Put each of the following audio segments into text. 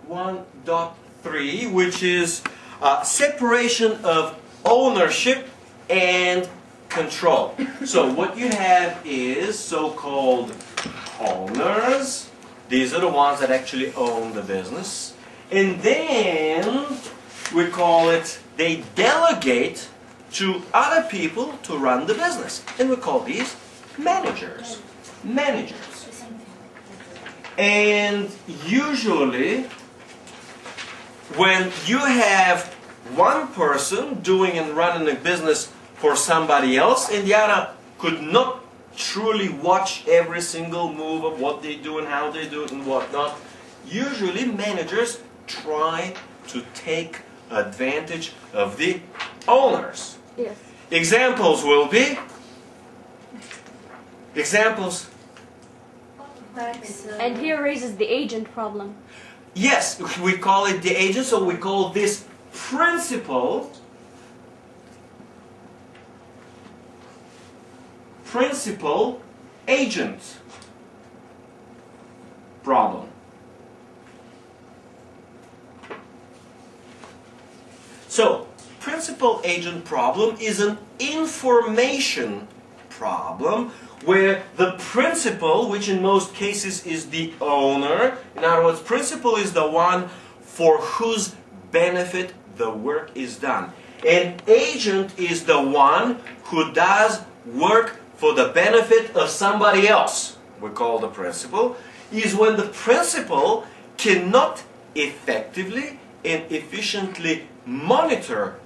1.3, which is separation of ownership and control. So what you have is so-called owners. These are the ones that actually own the business. And then we call it, they delegate to other people to run the business. And we call these managers. Managers. And usually, when you have one person doing and running a business for somebody else, and the other could not truly watch every single move of what they do and how they do it and whatnot, usually managers try to take advantage of the owners. Yes. Examples will be, examples. And here raises the agent problem. Yes, we call it the agent, so we call this principal agent problem. So, principal agent problem is an information problem where the principal, which in most cases is the owner, in other words, principal is the one for whose benefit the work is done. An agent is the one who does work for the benefit of somebody else. We call the principal. Is when the principal cannot effectively and efficiently monitor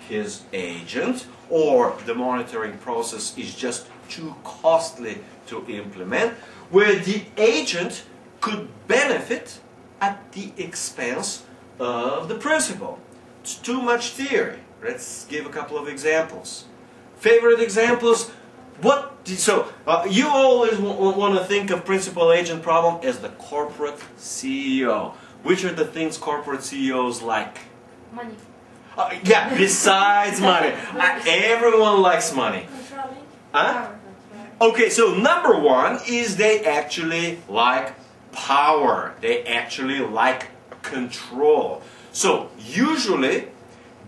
his agent, or the monitoring process is just too costly to implement, where the agent could benefit at the expense of the principal. It's too much theory. Let's give a couple of examples. Favorite examples? You always want to think of principal-agent problem as the corporate CEO. Which are the things corporate CEOs like? Money. Yeah, besides money. Everyone likes money. Controlling. Huh? Okay, so number one is they actually like power. They actually like control. So usually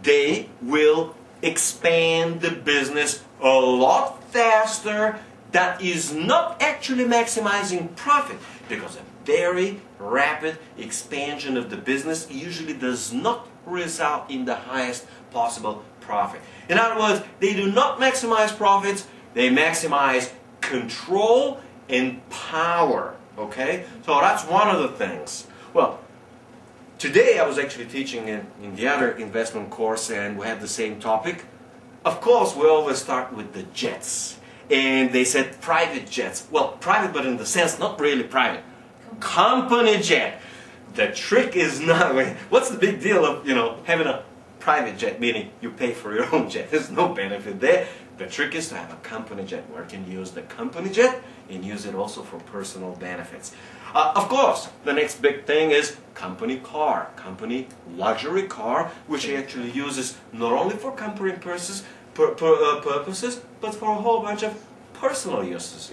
they will expand the business a lot faster. That is not actually maximizing profit, because a very rapid expansion of the business usually does not result in the highest possible profit. In other words, they do not maximize profits, they maximize control and power. Okay? So that's one of the things. Well, today I was actually teaching in the other investment course, and we had the same topic. Of course, we always start with the jets. And they said private jets. Well, private, but in the sense not really private. Company jet. The trick is not, what's the big deal of, having a private jet, meaning you pay for your own jet. There's no benefit there. The trick is to have a company jet where you can use the company jet and use it also for personal benefits. Of course, the next big thing is company car, company luxury car, which he actually uses not only for company purposes, but for a whole bunch of personal uses,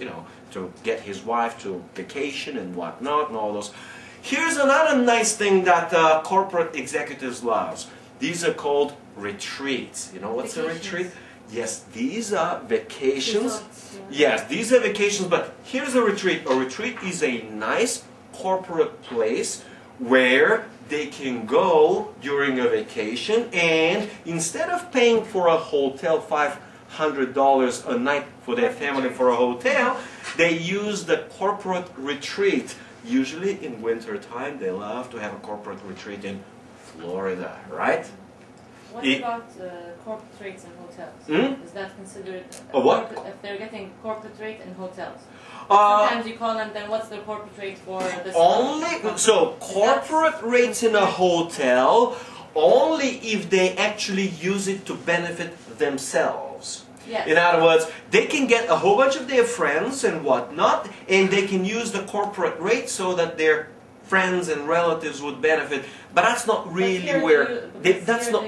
to get his wife to vacation and whatnot and all those. Here's another nice thing that corporate executives love. These are called retreats. You know what's a retreat? Yes, these are vacations. Resorts, Yes, these are vacations, but here's a retreat. A retreat is a nice corporate place where they can go during a vacation, and instead of paying for a hotel $500 a night for their family for a hotel, they use the corporate retreat. Usually in winter time, they love to have a corporate retreat in Florida, right? What about corporate rates in hotels? Hmm? Is that considered A what? if they're getting corporate rate in hotels? Uh, Sometimes you call and then what's the corporate rate for this? So corporate rates in a hotel only if they actually use it to benefit themselves. Yes. In other words, they can get a whole bunch of their friends and whatnot, and they can use the corporate rate so that their friends and relatives would benefit. But that's not really where that's not.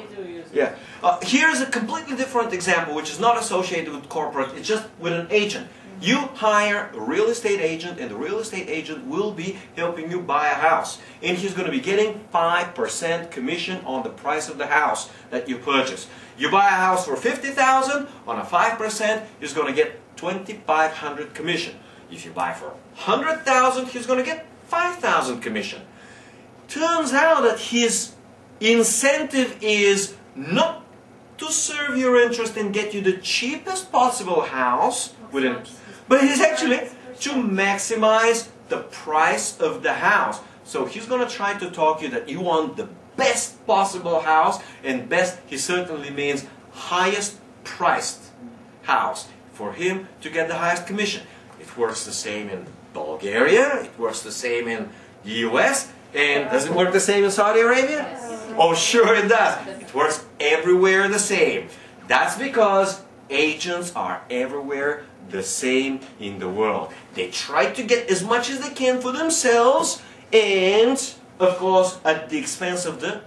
Yeah. Here's a completely different example, which is not associated with corporate. It's just with an agent. You hire a real estate agent, and the real estate agent will be helping you buy a house. And he's going to be getting 5% commission on the price of the house that you purchase. You buy a house for $50,000, on a 5%, he's going to get $2,500 commission. If you buy for $100,000, he's going to get $5,000 commission. Turns out that his incentive is not to serve your interest and get you the cheapest possible house, but it's actually to maximize the price of the house. So he's going to try to talk you that you want the best possible house, and best, he certainly means highest priced house for him to get the highest commission. It works the same in Bulgaria, it works the same in the US, and does it work the same in Saudi Arabia? Oh, sure it does. It works everywhere the same. That's because agents are everywhere the same in the world. They try to get as much as they can for themselves, and of course at the expense of the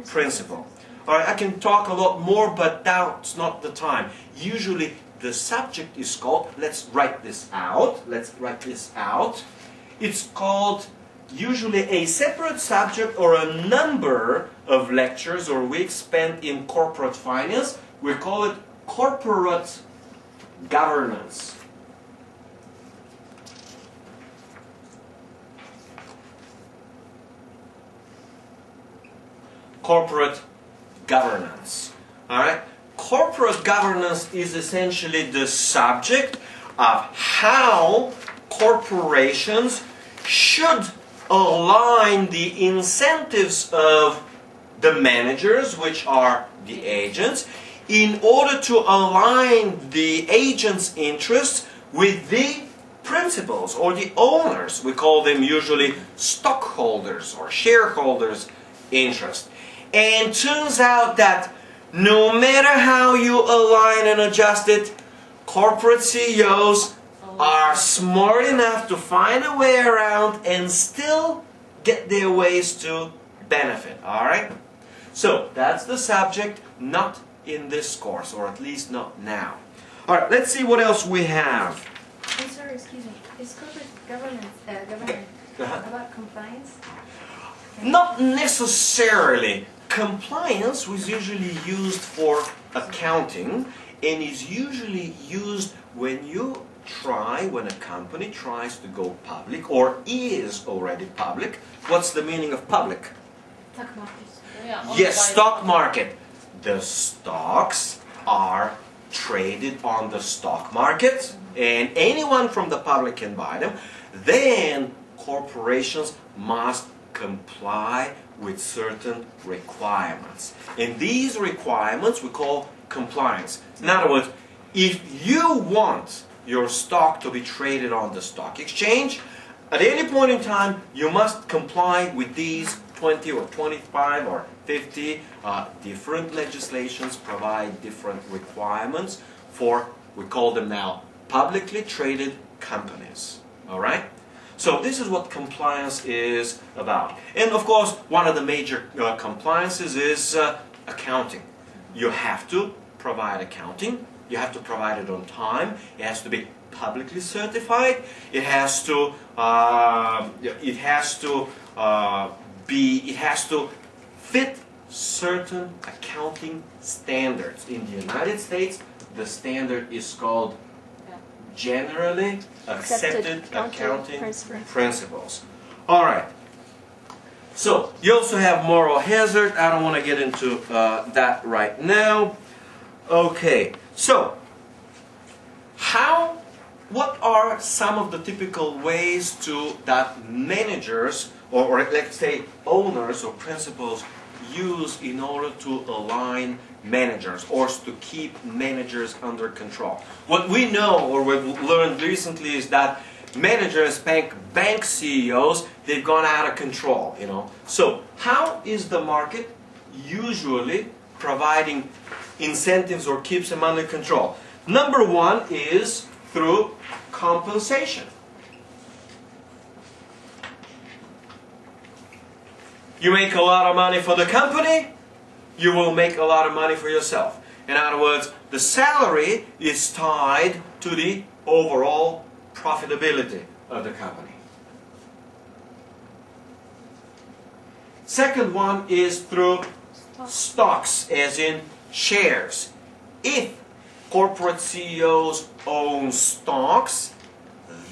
principal. Alright, I can talk a lot more, but that's not the time. Usually the subject is called, let's write this out, it's called usually a separate subject or a number of lectures or weeks spent in corporate finance. We call it corporate governance. Corporate governance. Alright? Corporate governance is essentially the subject of how corporations should align the incentives of the managers, which are the agents, in order to align the agent's interests with the principals or the owners. We call them usually stockholders or shareholders' interest. And turns out that no matter how you align and adjust it, corporate CEOs are smart enough to find a way around and still get their ways to benefit. Alright? So, that's the subject, not in this course, or at least not now. Alright, let's see what else we have. I'm sorry, excuse me. Is corporate governance about compliance? Not necessarily. Compliance was usually used for accounting and is usually used when a company tries to go public or is already public. What's the meaning of public? Stock market. Yes, stock market. The stocks are traded on the stock market and anyone from the public can buy them. Then corporations must comply with certain requirements. And these requirements we call compliance. In other words, if you want your stock to be traded on the stock exchange, at any point in time you must comply with these 20 or 25 or 50 different legislations provide different requirements for, we call them now, publicly traded companies. Alright? So this is what compliance is about. And of course, one of the major compliances is accounting. You have to provide accounting. You have to provide it on time. It has to be publicly certified. It has to fit certain accounting standards. In the United States, the standard is called generally accepted accounting principles. Alright. So, you also have moral hazard. I don't want to get into that right now. Okay. So, what are some of the typical ways that managers or let's say owners or principals use in order to align managers or to keep managers under control? What we know or we've learned recently is that managers, bank CEOs, they've gone out of control, you know. So how is the market usually providing incentives or keeps them under control? Number one is through compensation. You make a lot of money for the company, you will make a lot of money for yourself. In other words, the salary is tied to the overall profitability of the company. Second one is through stocks, as in shares. If corporate CEOs own stocks,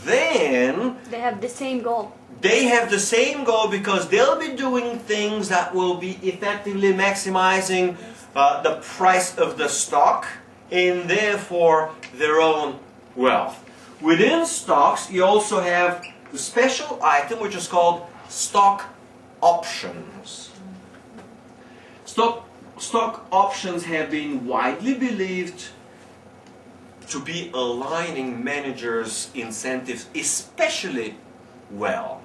then They have the same goal. they have the same goal because they'll be doing things that will be effectively maximizing the price of the stock and therefore their own wealth. Within stocks, you also have the special item which is called stock options. Stock options have been widely believed to be aligning managers' incentives especially well.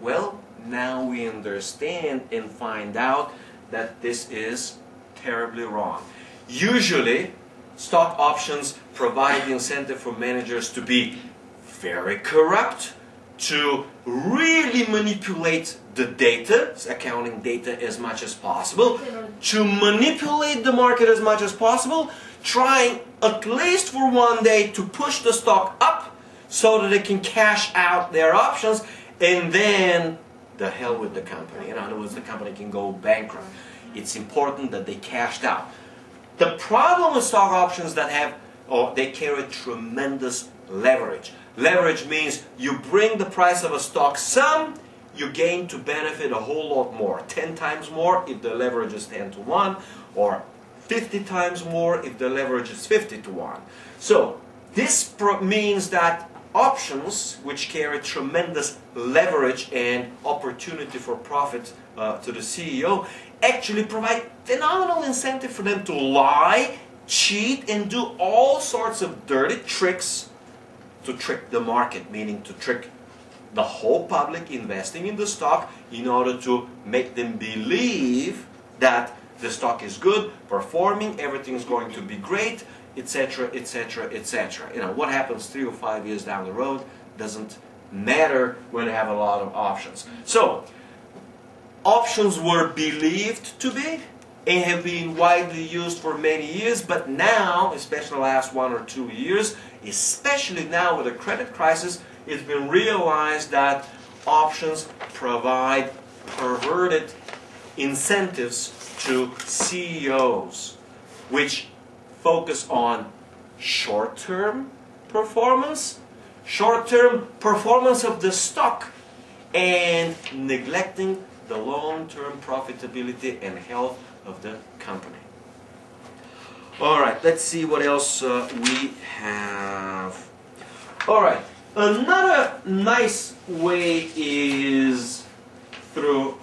Well, now we understand and find out that this is terribly wrong. Usually, stock options provide the incentive for managers to be very corrupt, to really manipulate the data, accounting data as much as possible, to manipulate the market as much as possible, trying at least for one day to push the stock up so that they can cash out their options, and then the hell with the company. In other words, the company can go bankrupt. It's important that they cashed out. The problem with stock options that they carry tremendous leverage. Leverage means you bring the price of a stock some, you gain to benefit a whole lot more. 10 times more if the leverage is 10 to 1, or 50 times more if the leverage is 50 to 1. So this means that options, which carry tremendous leverage and opportunity for profit to the CEO, actually provide phenomenal incentive for them to lie, cheat, and do all sorts of dirty tricks to trick the market, meaning to trick the whole public investing in the stock in order to make them believe that the stock is good, performing, everything's going to be great, etc., etc., etc. You know, what happens 3 or 5 years down the road doesn't matter when you have a lot of options. So, options were believed to be and have been widely used for many years, but now, especially the last 1 or 2 years, especially now with the credit crisis, it's been realized that options provide perverted incentives to CEOs, which focus on short-term performance of the stock, and neglecting the long-term profitability and health of the company. Alright, let's see what else we have. Alright, another nice way is through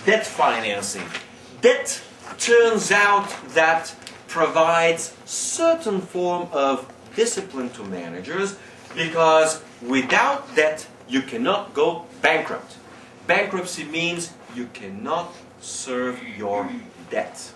debt financing. Debt turns out that provides certain form of discipline to managers, because without debt you cannot go bankrupt. Bankruptcy means you cannot serve your debt.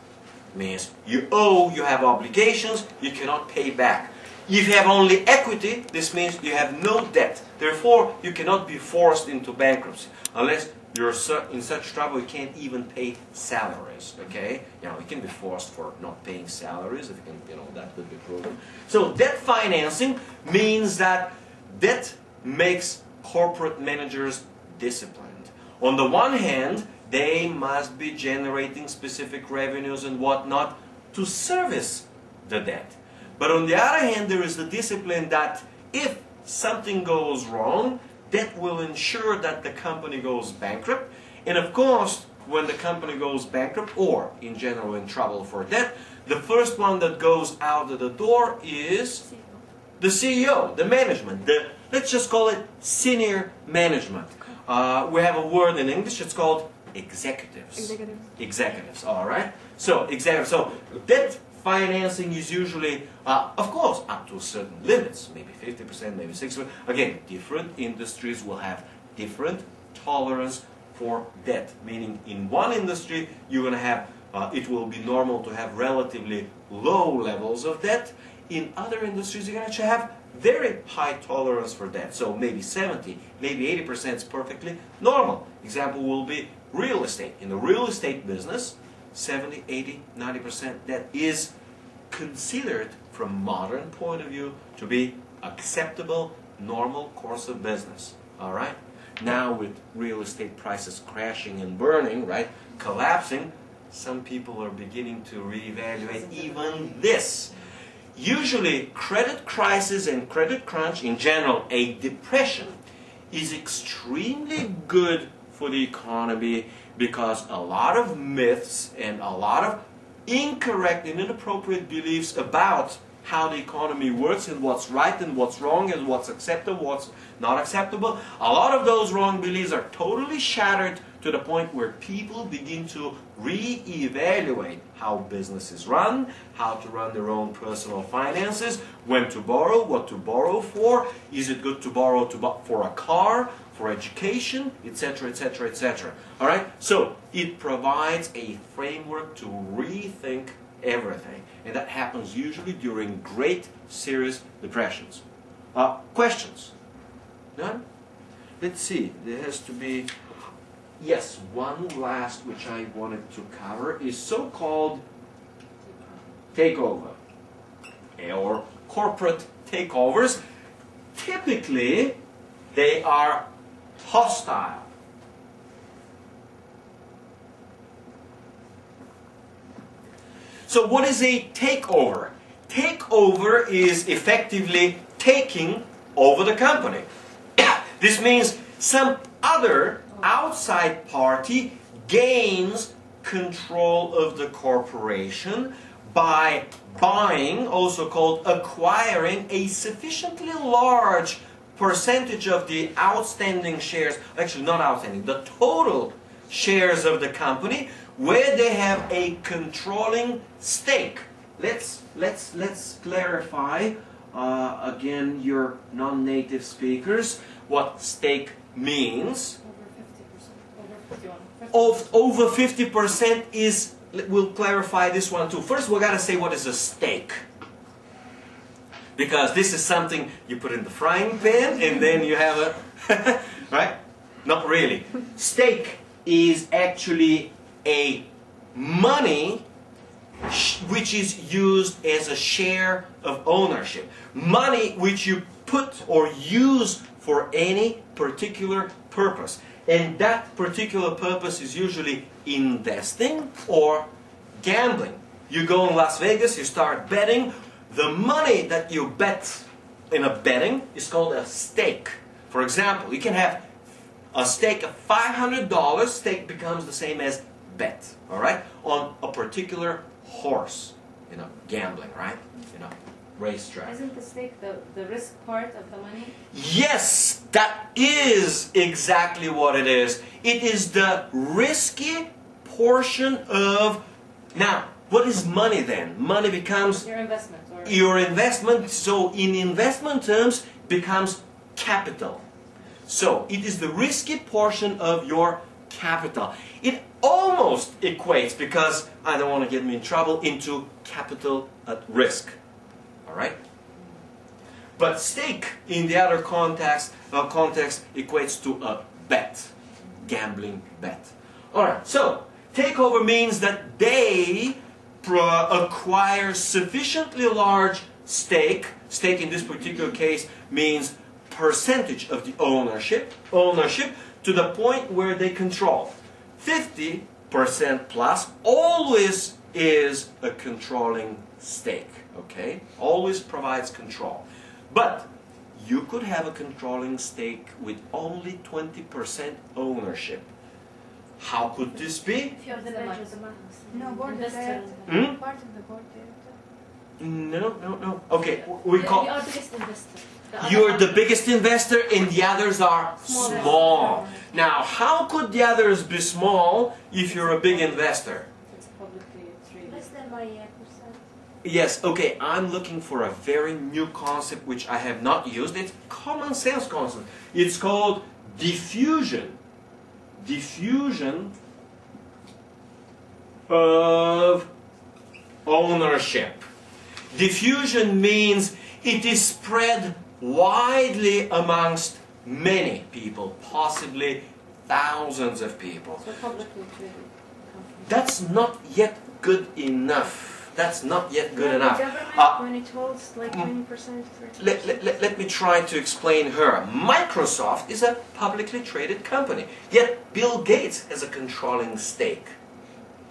Means you owe, you have obligations, you cannot pay back. If you have only equity, this means you have no debt. Therefore, you cannot be forced into bankruptcy unless you're in such trouble you can't even pay salaries. Okay, you can be forced for not paying salaries if you can, that could be proven. So debt financing means that debt makes corporate managers disciplined. On the one hand, they must be generating specific revenues and whatnot to service the debt. But on the other hand, there is the discipline that if something goes wrong, that will ensure that the company goes bankrupt. And of course, when the company goes bankrupt, or in general in trouble for debt, the first one that goes out of the door is the CEO, the management. Let's just call it senior management. We have a word in English, it's called executives. Executives, all right? So, executives. So, debt financing is usually, of course, up to certain limits, maybe 50%, maybe 60%. Again, different industries will have different tolerance for debt. Meaning, in one industry, you're going to have, it will be normal to have relatively low levels of debt. In other industries, you're going to have very high tolerance for debt. So maybe 70, maybe 80% is perfectly normal. Example will be real estate. In the real estate business, 70, 80, 90% that is considered from modern point of view to be acceptable, normal course of business. All right? Now with real estate prices crashing and burning, right, collapsing, some people are beginning to reevaluate even this. Usually credit crisis and credit crunch, in general a depression, is extremely good for the economy because a lot of myths and a lot of incorrect and inappropriate beliefs about how the economy works and what's right and what's wrong and what's acceptable, what's not acceptable. A lot of those wrong beliefs are totally shattered to the point where people begin to re-evaluate how business is run, how to run their own personal finances, when to borrow, what to borrow for, is it good to borrow for a car, for education, etc., etc., etc. All right? So it provides a framework to rethink everything. And that happens usually during great, serious depressions. Questions? None? Let's see. There has to be... Yes, one last which I wanted to cover is so-called takeover or corporate takeovers. Typically, they are hostile. So what is a takeover? Takeover is effectively taking over the company. This means some other outside party gains control of the corporation by buying, also called acquiring, a sufficiently large percentage of the outstanding shares, actually not outstanding, the total shares of the company, where they have a controlling stake. Let's clarify again, your non-native speakers, what stake means. Over 50% is, we'll clarify this one too. First, we got to say what is a stake. Because this is something you put in the frying pan and then you have a, right? Not really. Stake is actually a money which is used as a share of ownership. Money which you put or use for any particular purpose. And that particular purpose is usually investing or gambling. You go in Las Vegas, you start betting. The money that you bet in a betting is called a stake. For example, you can have a stake of $500. Stake becomes the same as bet, all right, on a particular horse, gambling, right, racetrack. Isn't the stake the risk part of the money? Yes, that is exactly what it is. It is the risky portion of... Now, what is money then? Money becomes... Your investment. Your investment, so in investment terms, becomes capital. So, it is the risky portion of your capital. It almost equates, because I don't want to get me in trouble, into capital at risk. Alright? But stake in the other context equates to a bet. Gambling bet. Alright, so takeover means that they acquire sufficiently large stake. Stake in this particular case means percentage of the ownership to the point where they control. 50% plus always is a controlling stake. Okay? Always provides control. But you could have a controlling stake with only 20% ownership. How could this be? If you're the manager, no, board Investor. director. Part of the board director. No. Okay, we call... You are the biggest investor. You're the biggest investor and the others are small. Now, how could the others be small if you're a big investor? It's publicly traded. Less than 1%. Yes, okay, I'm looking for a very new concept which I have not used. It's common sense concept. It's called diffusion. Diffusion of ownership. Diffusion means it is spread widely amongst many people, possibly thousands of people. So publicly traded that's not yet good enough. That's not yet good enough. The government, when it holds like 20%, 30%. Let me try to explain her. Microsoft is a publicly traded company, yet Bill Gates has a controlling stake.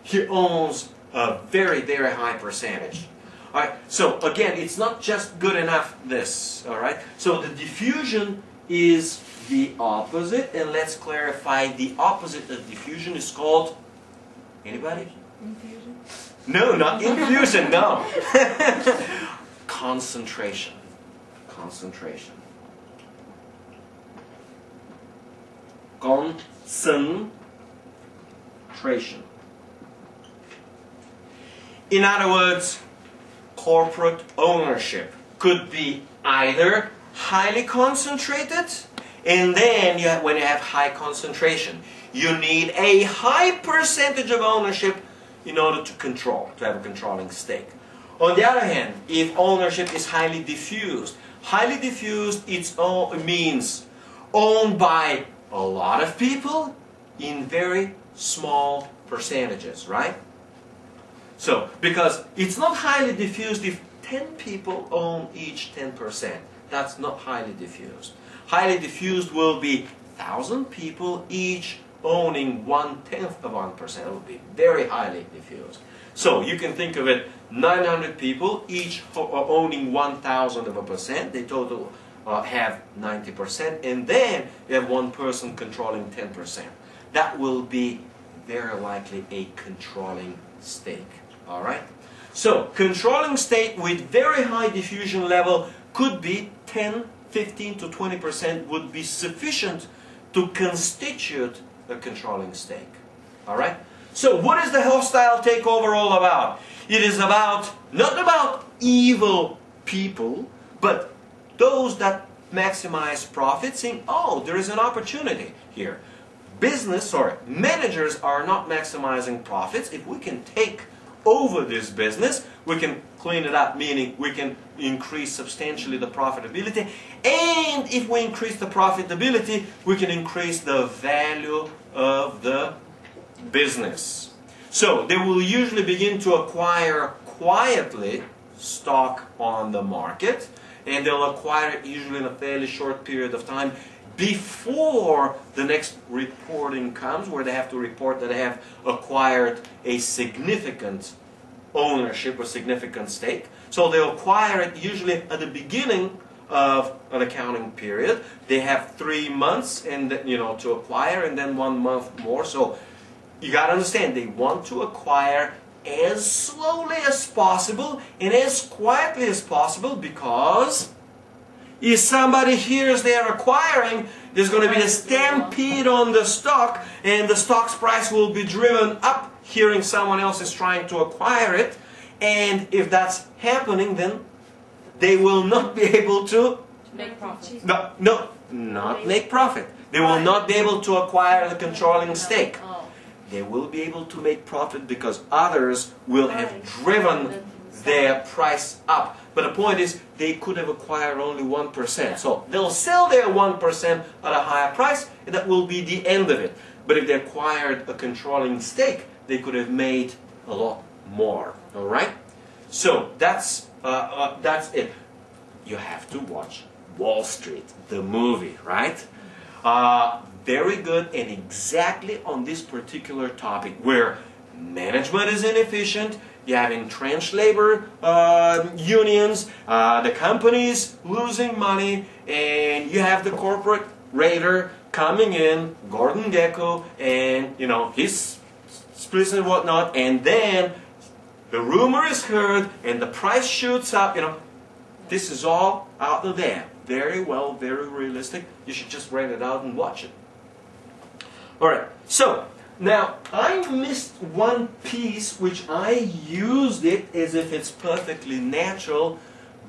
He owns a very, very high percentage. All right. So again, it's not just good enough. This. All right. So the diffusion is the opposite, and let's clarify. The opposite of diffusion is called. Anybody? Infusion. No, not infusion. No. Concentration. Concentration. Concentration. In other words, corporate ownership could be either highly concentrated, and then when you have high concentration, you need a high percentage of ownership in order to control, to have a controlling stake. On the other hand, if ownership is highly diffused it means owned by a lot of people in very small percentages, right? So, because it's not highly diffused if 10 people own each 10%. That's not highly diffused. Highly diffused will be 1,000 people each owning 1/10 of 1%. It will be very highly diffused. So you can think of it, 900 people each owning 1,000 of a percent. They total have 90%, and then you have one person controlling 10%. That will be very likely a controlling stake. All right. So controlling stake with very high diffusion level could be 10, 15 to 20% would be sufficient to constitute a controlling stake. All right. So what is the hostile takeover all about? It is about not about evil people, but those that maximize profit, saying, "Oh, there is an opportunity here." Managers are not maximizing profits. If we can take over this business, we can clean it up, meaning we can increase substantially the profitability, and if we increase the profitability, we can increase the value of the business. So they will usually begin to acquire quietly stock on the market, and they'll acquire it usually in a fairly short period of time before the next reporting comes, where they have to report that they have acquired a significant ownership or significant stake. So they acquire it usually at the beginning of an accounting period. They have 3 months and to acquire, and then 1 month more. So you got to understand, they want to acquire as slowly as possible and as quietly as possible, because if somebody hears they're acquiring, there's going to be a stampede on the stock, and the stock's price will be driven up, hearing someone else is trying to acquire it. And if that's happening, then they will not be able to Make profit. not make profit. They will not be able to acquire the controlling stake. Oh. They will be able to make profit because others will have driven their price up. But the point is, they could have acquired only 1%. So they'll sell their 1% at a higher price, and that will be the end of it. But if they acquired a controlling stake, they could have made a lot more. All right? So that's it. You have to watch Wall Street, the movie, right? Very good, and exactly on this particular topic, where management is inefficient, you have entrenched labor unions, the company's losing money, and you have the corporate raider coming in, Gordon Gekko, and he's splits and whatnot, and then the rumor is heard, and the price shoots up. This is all out there. Very well, very realistic. You should just rent it out and watch it. Alright, so now I missed one piece, which I used it as if it's perfectly natural,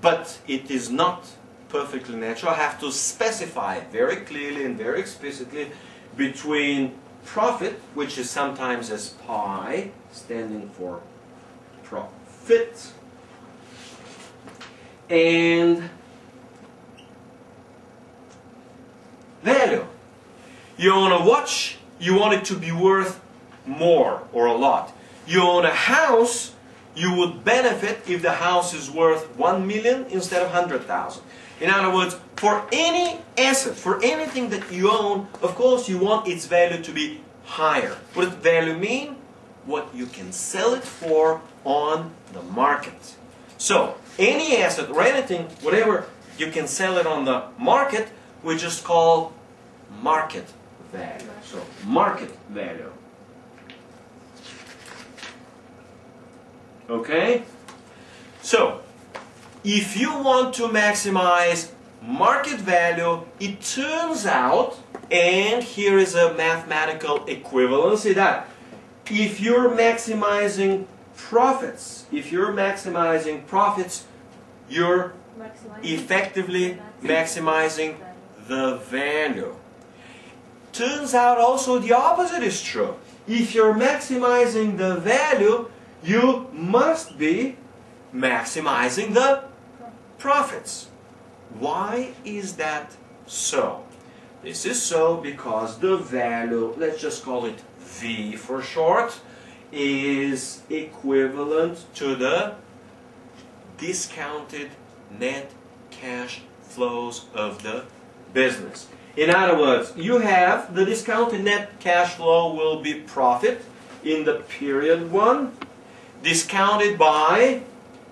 but it is not perfectly natural. I have to specify very clearly and very explicitly between profit, which is sometimes as pi, standing for profit, and value. You own a watch, you want it to be worth more or a lot. you own a house, you would benefit if the house is worth 1 million instead of 100,000. In other words, for any asset, for anything that you own, of course you want its value to be higher. What does value mean? What you can sell it for on the market. So, any asset or anything, whatever you can sell it on the market, we just call market value. So, market value. Okay? So, if you want to maximize market value, it turns out, and here is a mathematical equivalency, that if you're maximizing profits, you're effectively maximizing the value. Turns out also the opposite is true. If you're maximizing the value, you must be maximizing the profits. Why is that so? This is so because the value, let's just call it V for short, is equivalent to the discounted net cash flows of the business. In other words, you have the discounted net cash flow will be profit in the period 1, discounted by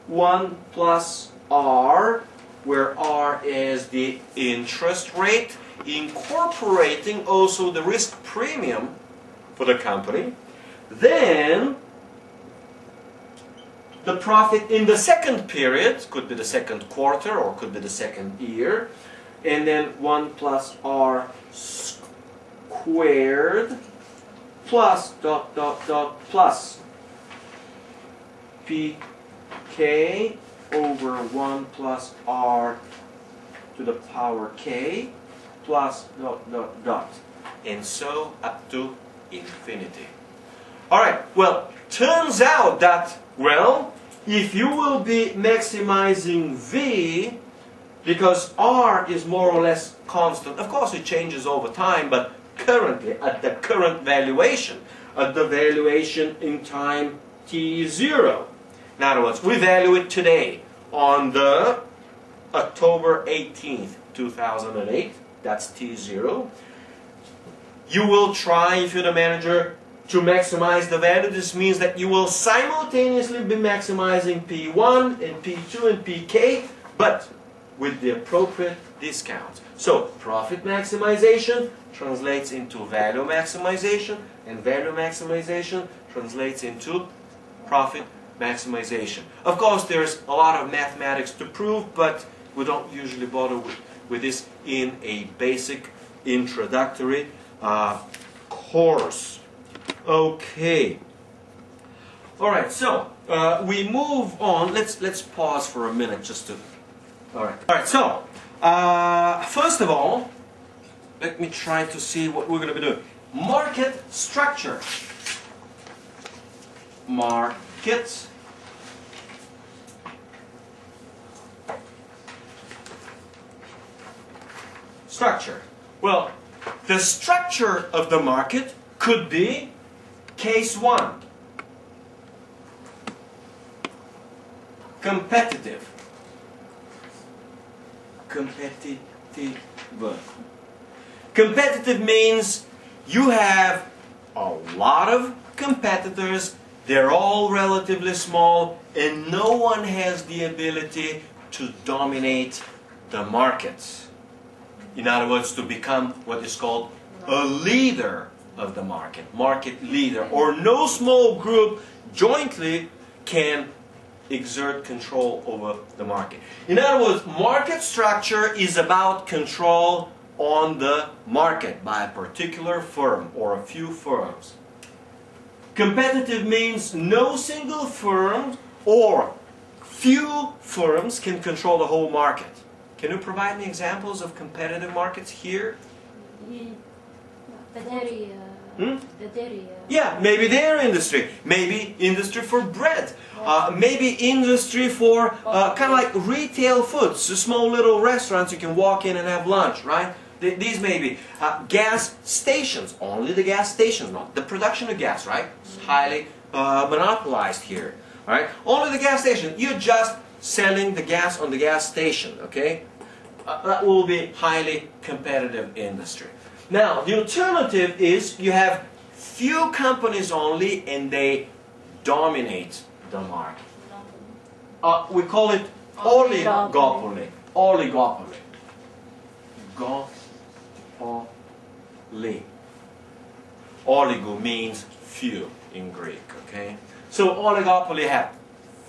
1 plus R, where R is the interest rate, incorporating also the risk premium for the company. Then the profit in the second period, could be the second quarter or could be the second year, and then 1 plus R squared plus dot dot dot plus PK over 1 plus R to the power K plus dot dot dot, and so up to infinity. Alright, well, turns out that, well, if you will be maximizing V, because R is more or less constant, of course it changes over time, but currently, at the current valuation, at the valuation in time T0, in other words, we value it today on the October 18th, 2008, that's T0. You will try, if you're the manager, to maximize the value. This means that you will simultaneously be maximizing P1 and P2 and PK, but with the appropriate discounts. So, profit maximization translates into value maximization, and value maximization translates into profit maximization. Of course, there's a lot of mathematics to prove, but we don't usually bother with this in a basic introductory course. Okay. All right. So we move on. Let's pause for a minute just to. All right. All right. So first of all, let me try to see what we're going to be doing. Market structure. Market structure. Well, the structure of the market could be case 1. Competitive. Competitive means you have a lot of competitors, they're all relatively small, and no one has the ability to dominate the market. In other words, to become what is called a leader of the market leader, or no small group jointly can exert control over the market. In other words, market structure is about control on the market by a particular firm or a few firms. Competitive means no single firm or few firms can control the whole market. Can you provide me examples of competitive markets here? The dairy. The dairy. Yeah, maybe dairy industry, maybe industry for bread, maybe industry for kind of like retail foods, small little restaurants you can walk in and have lunch, right? These may be gas stations, only the gas stations, not the production of gas, right? It's highly monopolized here. All right, only the gas station. You're just selling the gas on the gas station. Okay, that will be highly competitive industry. Now, the alternative is you have few companies only, and they dominate the market. We call it oligopoly. Oligopoly. Gopoly. Oligo means few in Greek, okay? So oligopoly have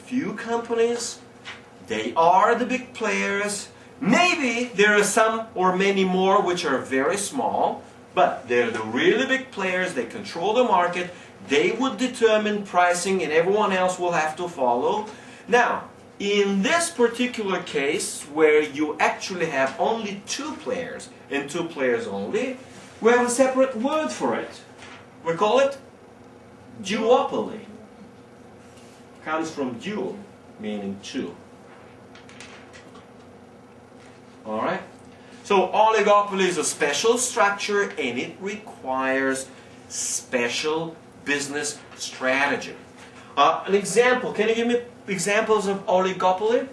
few companies. They are the big players. Maybe there are some or many more which are very small, but they're the really big players. They control the market. They would determine pricing, and everyone else will have to follow. Now, in this particular case, where you actually have only two players, and two players only, we have a separate word for it. We call it duopoly. Comes from duo, meaning two. Alright? So oligopoly is a special structure, and it requires special business strategy. An example, can you give me examples of oligopoly?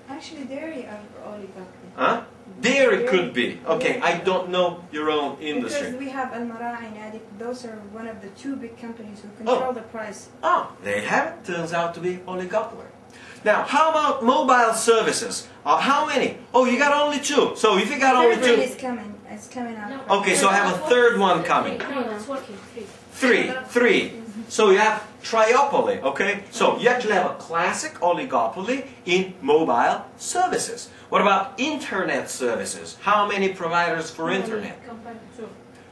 Actually, dairy are oligopoly. Huh? Dairy could be. Okay, I don't know your own industry. Because we have Al-Mara and Adik, those are one of the two big companies who control the price. Oh, they have it. Turns out to be oligopoly. Now, how about mobile services? How many? Oh, you got only two. So if you got only Third one two... is coming. It's coming up. No. Okay, so I have a third one coming. No, it's working. Three. So you have triopoly, okay? So you actually have a classic oligopoly in mobile services. What about internet services? How many providers for internet?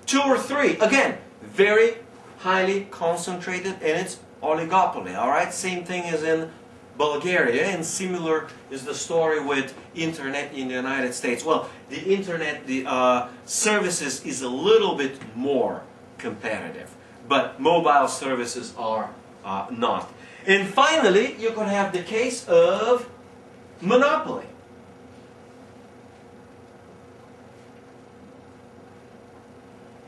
Two or three. Again, very highly concentrated, and it's oligopoly, all right? Same thing as in Bulgaria, and similar is the story with internet in the United States. Well, the internet, the services is a little bit more competitive, but mobile services are not. And finally, you can have the case of monopoly.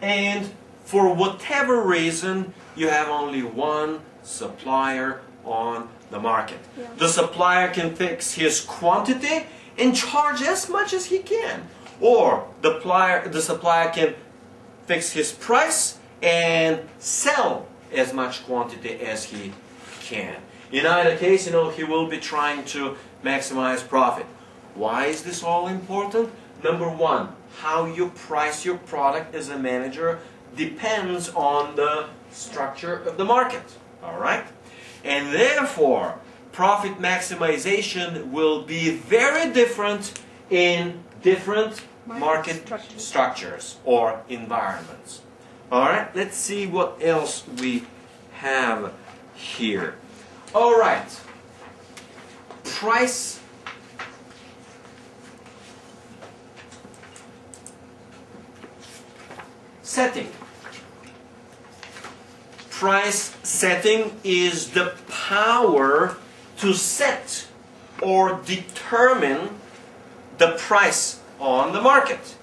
And for whatever reason, you have only one supplier on the market. Yeah. The supplier can fix his quantity and charge as much as he can. Or the supplier can fix his price and sell as much quantity as he can. In either case, he will be trying to maximize profit. Why is this all important? Number one, how you price your product as a manager depends on the structure of the market. All right? And therefore, profit maximization will be very different in different market structures or environments. All right, let's see what else we have here. All right, price setting. Price setting is the power to set or determine the price on the market.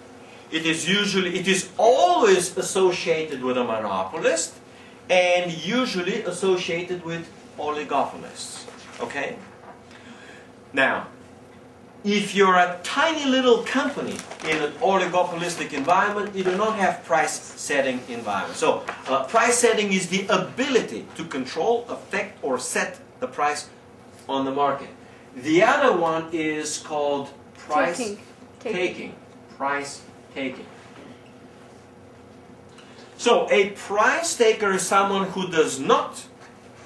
It is always associated with a monopolist and usually associated with oligopolists. Okay? Now, if you're a tiny little company in an oligopolistic environment, you do not have price setting environment. So, price setting is the ability to control, affect, or set the price on the market. The other one is called price taking. Price taking. So, a price taker is someone who does not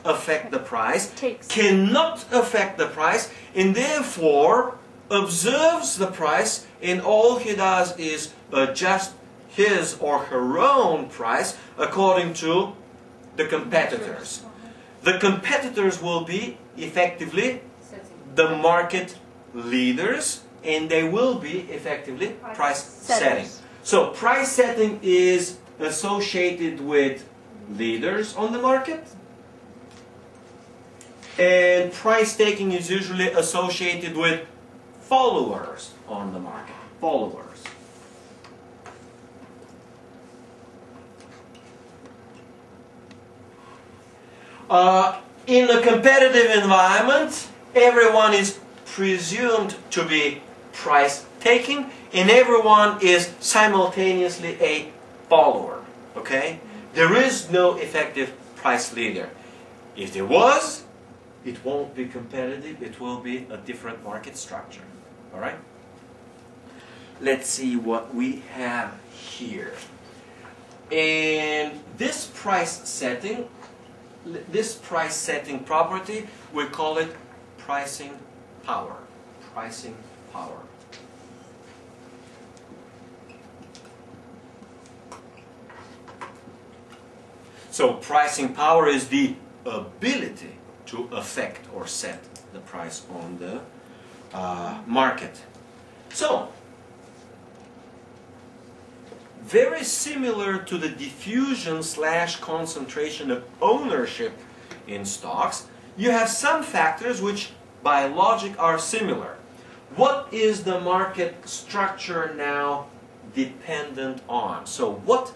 affect the price, cannot affect the price, and therefore observes the price, and all he does is adjust his or her own price according to the competitors. The competitors will be effectively the market leaders, and they will be effectively price setting. So price setting is associated with leaders on the market, and price taking is usually associated with followers on the market. Followers. In a competitive environment, everyone is presumed to be price taking, and everyone is simultaneously a follower. Okay? There is no effective price leader. If there was, it won't be competitive, it will be a different market structure. Alright? Let's see what we have here. And this price setting property, we call it pricing power. Pricing power. So pricing power is the ability to affect or set the price on the market. So, very similar to the diffusion / concentration of ownership in stocks, you have some factors which by logic are similar. What is the market structure now dependent on? So what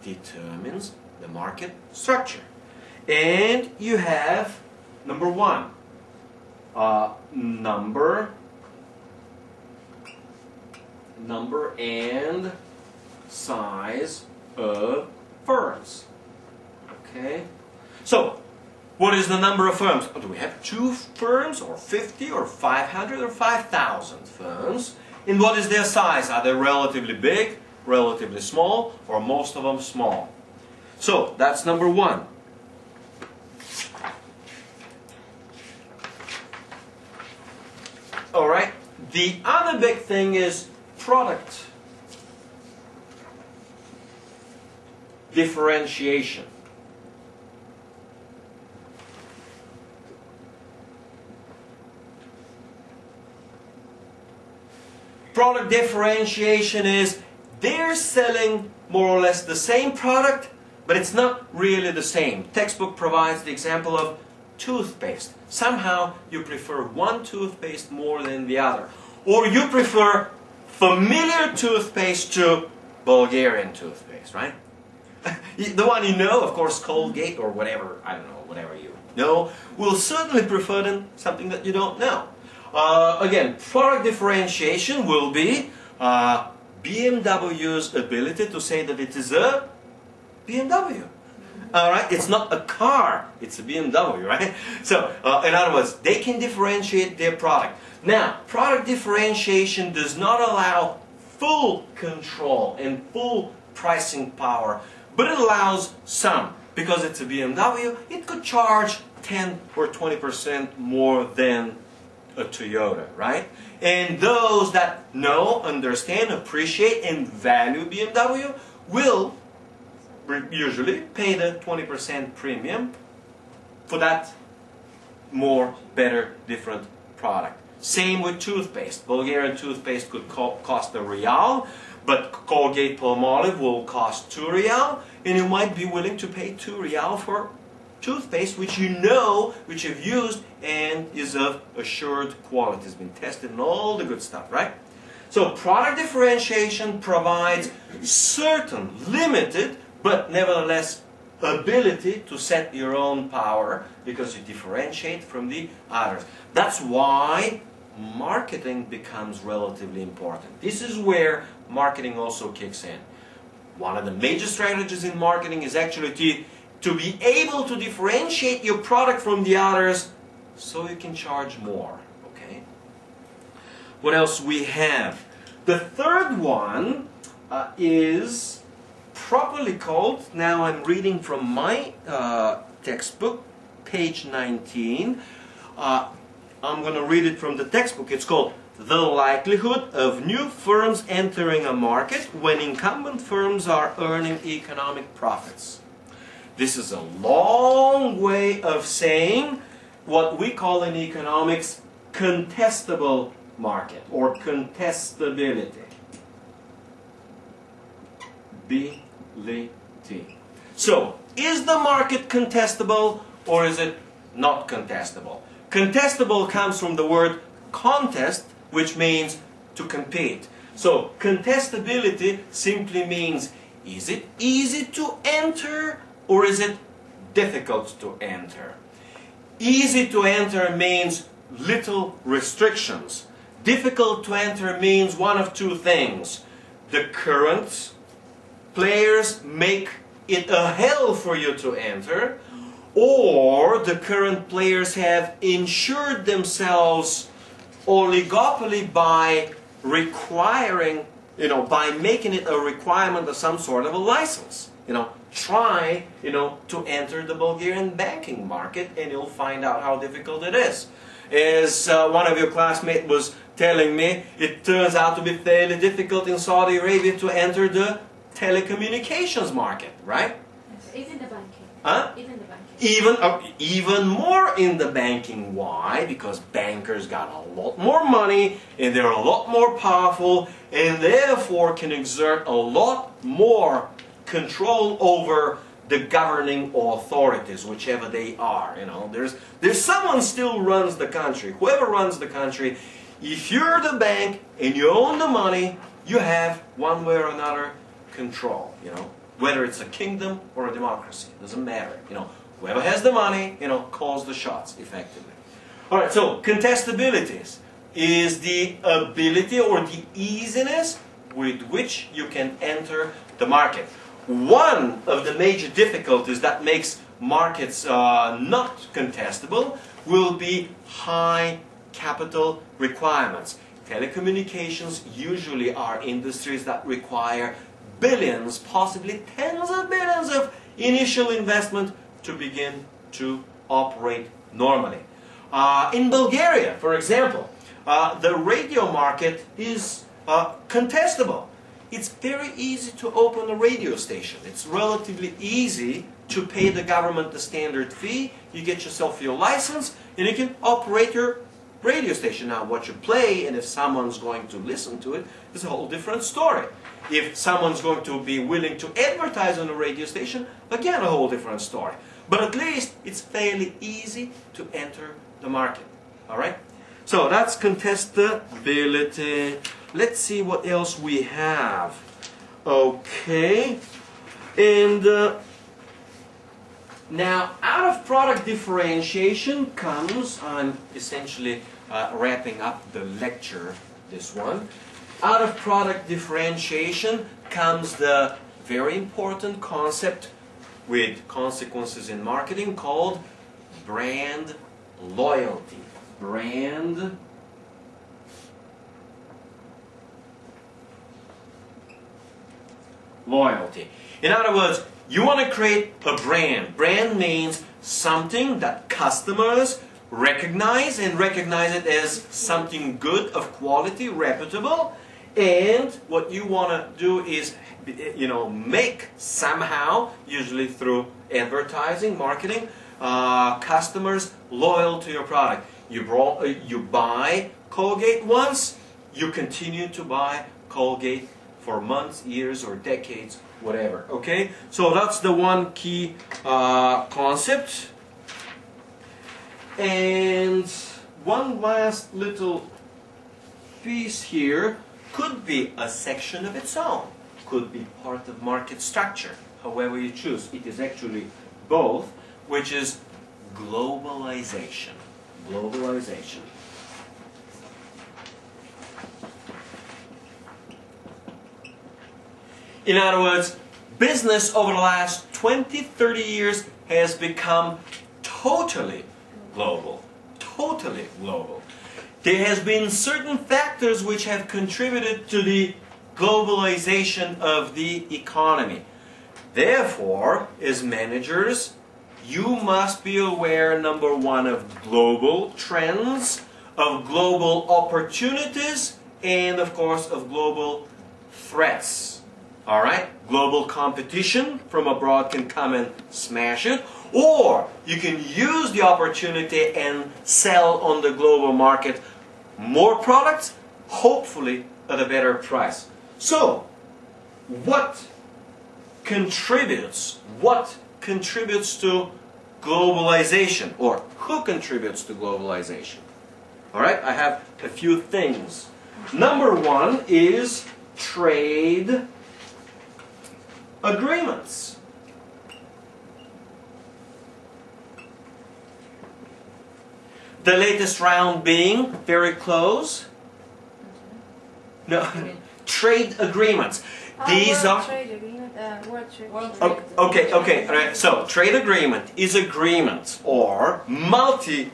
determines the market structure? And you have number one, number and size of firms. Okay? So, what is the number of firms? Do we have 2 firms, or 50, or 500, or 5,000 firms? And what is their size? Are they relatively big, relatively small, or most of them small? So, that's number one. Alright, the other big thing is product differentiation. Product differentiation is they're selling more or less the same product, but it's not really the same. Textbook provides the example of toothpaste. Somehow you prefer one toothpaste more than the other. Or you prefer familiar toothpaste to Bulgarian toothpaste, right? The one you know, of course, Colgate or whatever, I don't know, whatever you know, will certainly prefer than something that you don't know. Again, product differentiation will be BMW's ability to say that it is a BMW. Alright, it's not a car, it's a BMW, right? So, in other words, they can differentiate their product. Now, product differentiation does not allow full control and full pricing power, but it allows some. Because it's a BMW, it could charge 10 or 20% more than a Toyota, right? And those that know, understand, appreciate, and value BMW will usually pay the 20% premium for that more, better, different product. Same with toothpaste. Bulgarian toothpaste could cost $1, but Colgate Palmolive will cost $2, and you might be willing to pay $2 for toothpaste which you know, which you've used, and is of assured quality. It's been tested and all the good stuff, right? So product differentiation provides certain limited but nevertheless ability to set your own power because you differentiate from the others. That's why marketing becomes relatively important. This is where marketing also kicks in. One of the major strategies in marketing is actually to be able to differentiate your product from the others so you can charge more. Okay? What else we have? The third one is properly called, now I'm reading from my textbook, page 19. I'm going to read it from the textbook. It's called The Likelihood of New Firms Entering a Market When Incumbent Firms Are Earning Economic Profits. This is a long way of saying what we call in economics contestable market or contestability. So, is the market contestable or is it not contestable? Contestable comes from the word contest, which means to compete. So, contestability simply means, is it easy to enter or is it difficult to enter. Easy to enter means little restrictions. Difficult to enter means one of two things. The current players make it a hell for you to enter, or the current players have ensured themselves oligopoly by requiring, by making it a requirement of some sort of a license. Try, to enter the Bulgarian banking market, and you'll find out how difficult it is. As one of your classmates was telling me, it turns out to be fairly difficult in Saudi Arabia to enter the telecommunications market, right? Even the banking. Huh? Even the banking. Even more in the banking. Why? Because bankers got a lot more money, and they're a lot more powerful, and therefore can exert a lot more control over the governing authorities, whichever they are. There's someone still runs the country. Whoever runs the country, if you're the bank and you own the money, you have one way or another control. Whether it's a kingdom or a democracy, doesn't matter. Whoever has the money, calls the shots effectively. All right. So contestabilities is the ability or the easiness with which you can enter the market. One of the major difficulties that makes markets not contestable will be high capital requirements. Telecommunications usually are industries that require billions, possibly tens of billions of initial investment to begin to operate normally. In Bulgaria, for example, the radio market is contestable. It's very easy to open a radio station. It's relatively easy to pay the government the standard fee. You get yourself your license and you can operate your radio station. Now what you play, and if someone's going to listen to it, is a whole different story. If someone's going to be willing to advertise on a radio station, again a whole different story. But at least it's fairly easy to enter the market. Alright? So that's contestability. Let's see what else we have. Okay. And now out of product differentiation comes, I'm essentially wrapping up the lecture, this one. Out of product differentiation comes the very important concept with consequences in marketing called brand loyalty. Brand loyalty. In other words, you want to create a brand. Brand means something that customers recognize and recognize it as something good, of quality, reputable. And what you want to do is, make somehow, usually through advertising, marketing, customers loyal to your product. You buy Colgate once, you continue to buy Colgate for months, years, or decades, whatever. Okay? So that's the one key concept. And one last little piece here could be a section of its own, could be part of market structure, however you choose. It is actually both, which is globalization. Globalization. In other words, business over the last 20, 30 years has become totally global. Totally global. There has been certain factors which have contributed to the globalization of the economy. Therefore, as managers, you must be aware, number one, of global trends, of global opportunities, and of course of global threats. Alright? Global competition from abroad can come and smash it, or you can use the opportunity and sell on the global market more products, hopefully at a better price. So, what contributes to globalization, or who contributes to globalization? Alright, I have a few things. Number one is trade agreements. The latest round being very close. No, trade agreements. These are trade agreement, world trade. okay. All right. So trade agreement is agreement or multiple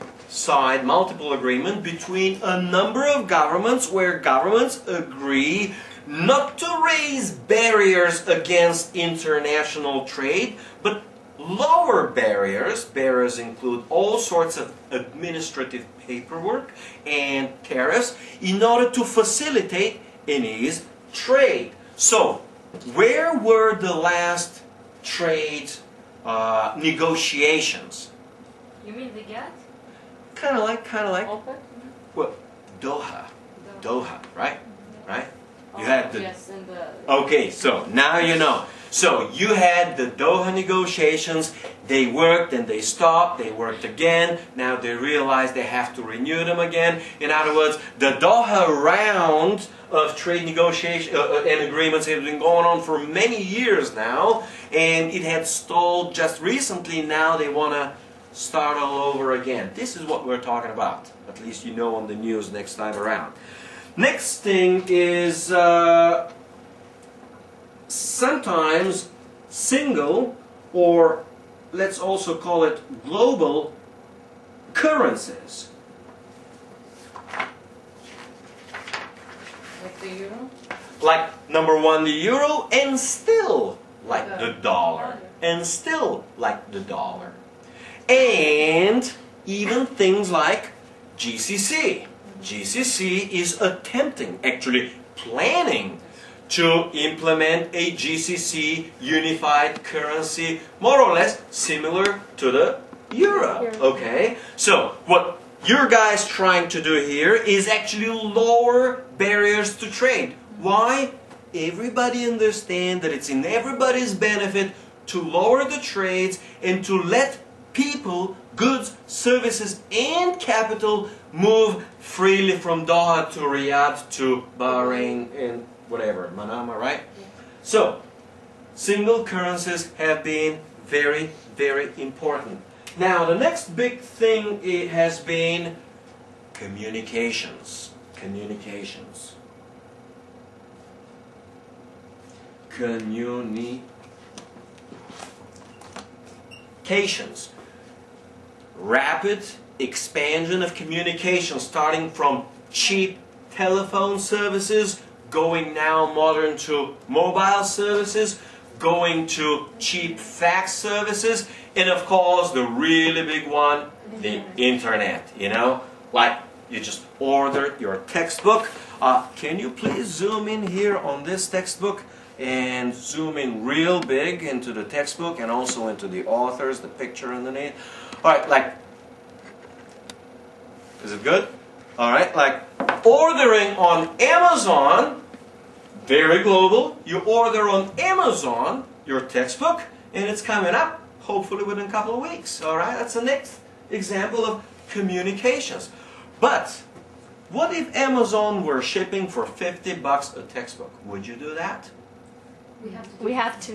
agreement between a number of governments where governments agree not to raise barriers against international trade, but lower barriers. Barriers include all sorts of administrative paperwork and tariffs in order to facilitate and ease trade. So, where were the last trade negotiations? You mean the GATT? Kind of like, Open? well, Doha, right? Right? You had the Yes, and the... Okay, so now you know. So you had the Doha negotiations, they worked and they stopped, they worked again, now they realize they have to renew them again. In other words, the Doha round of trade negotiation and agreements has been going on for many years now, and it had stalled just recently. Now they want to start all over again. This is what we're talking about. At least you know on the news next time around. Next thing is sometimes single, or let's also call it global, currencies. Like the euro? Like number one, the euro, and still like the dollar. And still like the dollar. And even things like GCC. GCC is attempting, actually planning, to implement a GCC unified currency, more or less similar to the euro. Okay? So, what your guys trying to do here is actually lower barriers to trade. Why? Everybody understands that it's in everybody's benefit to lower the trades and to let people, goods, services, and capital move freely from Doha to Riyadh to Bahrain and whatever, Manama, right? Yeah. So, single currencies have been very, very important. Now, the next big thing it has been communications. Communications. Communications. Rapid expansion of communication, starting from cheap telephone services, going now modern to mobile services, going to cheap fax services, and of course the really big one, the internet, you know, like you just ordered your textbook. Can you please zoom in here on this textbook and zoom in real big into the textbook and also into the authors, the picture underneath. Alright, like, is it good? Alright, like ordering on Amazon, very global. You order on Amazon your textbook and it's coming up hopefully within a couple of weeks. Alright, that's the next example of communications. But what if Amazon were shipping for $50 a textbook? Would you do that? We have to.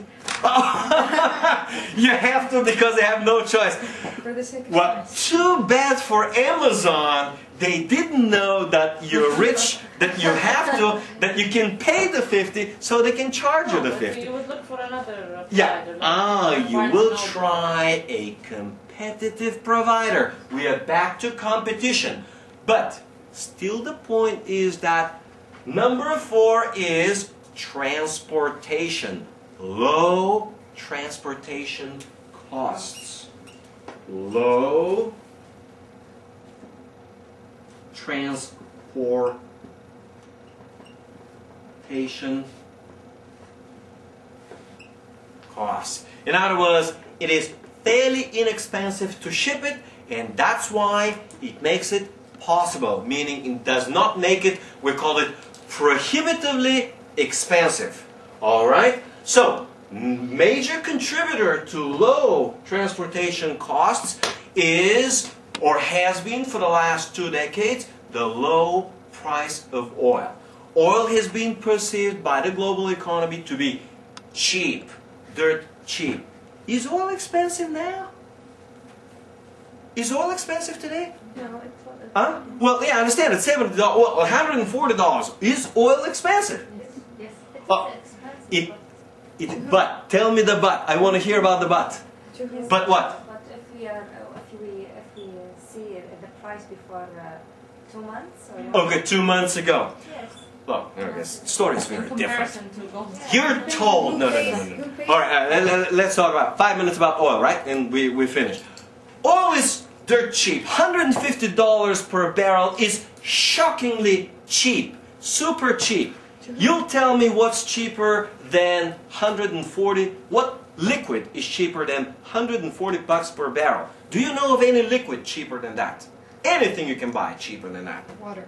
You have to because they have no choice. For the sake of Well, too bad for Amazon. They didn't know that you're rich, that you have to, that you can pay the 50, so they can charge you the 50. You would look for another Yeah. provider. You will try a competitive provider. We are back to competition. But still the point is that number 4 is transportation. Low transportation costs. Low transportation costs. In other words, it is fairly inexpensive to ship it, and that's why it makes it possible, meaning it does not make it, we call it prohibitively expensive. Alright? So, major contributor to low transportation costs is, or has been for the last 2 decades, the low price of oil. Oil has been perceived by the global economy to be cheap, dirt cheap. Is oil expensive now? Is oil expensive today? No, it was Huh? Well, yeah, I understand. It's $70. Well, $140. Is oil expensive? Yes. Oh, Expensive. but tell me the but. I want to hear about the but. Yes. But what? But if we see the price before 2 months or Okay, 2 months ago. yes. Well, this story is very In different. comparison to gold. You're told. No. All right, let's talk about 5 minutes about oil, right? And we finish. Oil is dirt cheap. $150 per barrel is shockingly cheap. Super cheap. You'll tell me what's cheaper than 140. What liquid is cheaper than 140 bucks per barrel? Do you know of any liquid cheaper than that? Anything you can buy cheaper than that. Water.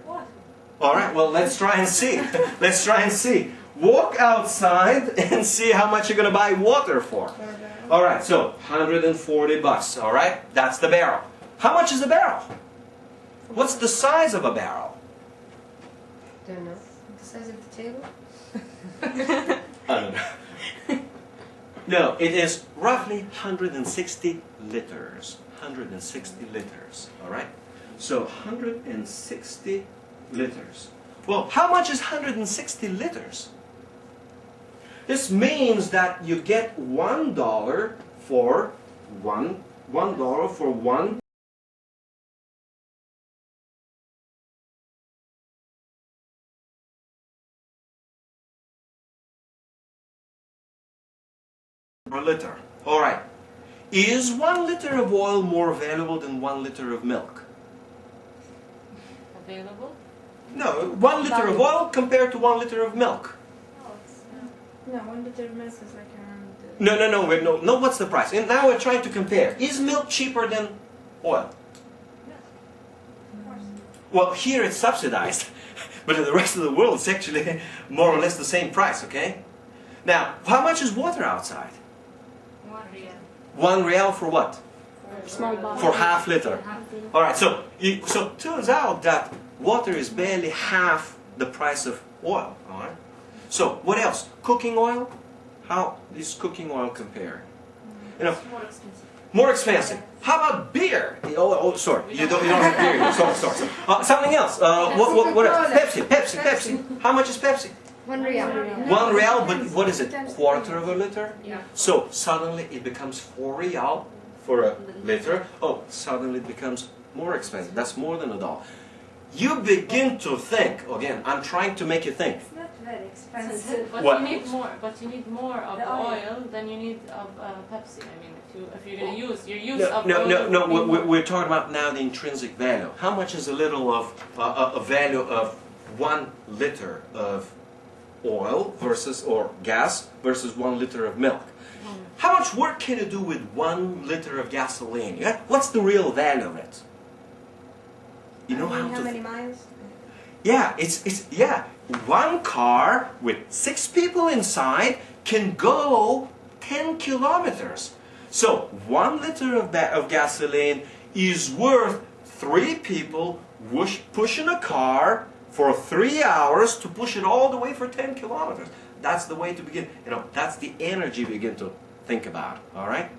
All right, well, let's try and see. Let's try and see. Walk outside and see how much you're going to buy water for. All right, so 140 bucks, all right? That's the barrel. How much is a barrel? What's the size of a barrel? Don't know. The size of the table? I don't know. No, it is roughly 160 liters. 160 liters, all right? So 160 liters. Well, how much is 160 liters? This means that you get $1 for $1 for 1 per liter. All right. Is 1 liter of oil more valuable than 1 liter of milk? Available? No, 1 liter of oil compared to 1 liter of milk. No, 1 liter of milk is like around... No, what's the price? And now we're trying to compare. Is milk cheaper than oil? Well, here it's subsidized, but in the rest of the world it's actually more or less the same price, okay? Now, how much is water outside? 1 real. 1 real for what? Small bottle. For half liter. All right, so it turns out that water is barely half the price of oil, all right? So, what else? Cooking oil? How is cooking oil compare? You know, More expensive. more expensive. How about beer? Sorry, you don't have beer here. Sorry. Something else. What else? Pepsi. How much is Pepsi? 1 real. 1 real, but what is it? Quarter of a liter? Yeah. So suddenly it becomes 4 real for a liter. Oh, suddenly it becomes more expensive. That's more than $1. You begin to think. Again, I'm trying to make you think. It's not very expensive. But What? you need more. But you need more of The the oil. oil than you need of Pepsi. I mean, if you're gonna use your use of No. oil. We're talking about now the intrinsic value. How much is a little of a value of 1 liter of oil versus or gas versus 1 liter of milk? How much work can you do with 1 liter of gasoline? Yeah? What's the real value of it? You know how to. many miles? Yeah, it's 1 car with 6 people inside can go 10 kilometers. So 1 liter of gasoline is worth 3 people pushing a car for 3 hours to push it all the way for 10 kilometers. That's the way to begin. You know, that's the energy you begin to think about. All right.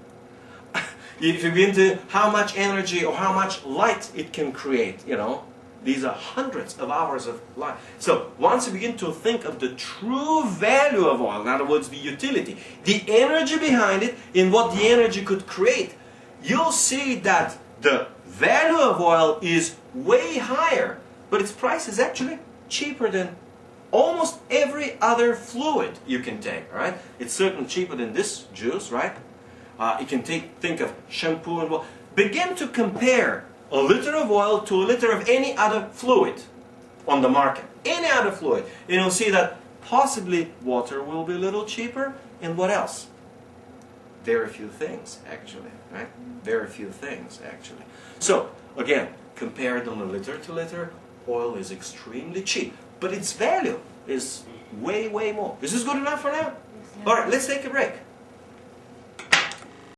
If you begin to how much energy or how much light it can create, you know, these are hundreds of hours of light. So once you begin to think of the true value of oil, in other words, the utility, the energy behind it, in what the energy could create, you'll see that the value of oil is way higher, but its price is actually cheaper than almost every other fluid you can take. All right, it's certainly cheaper than this juice, right? You can think of shampoo and water. Begin to compare a liter of oil to a liter of any other fluid on the market. Any other fluid. And you'll see that possibly water will be a little cheaper. And what else? Very few things, actually. Right? Very few things, actually. So, again, compared on a liter to liter, oil is extremely cheap. But its value is way, way more. Is this good enough for now? All right, let's take a break.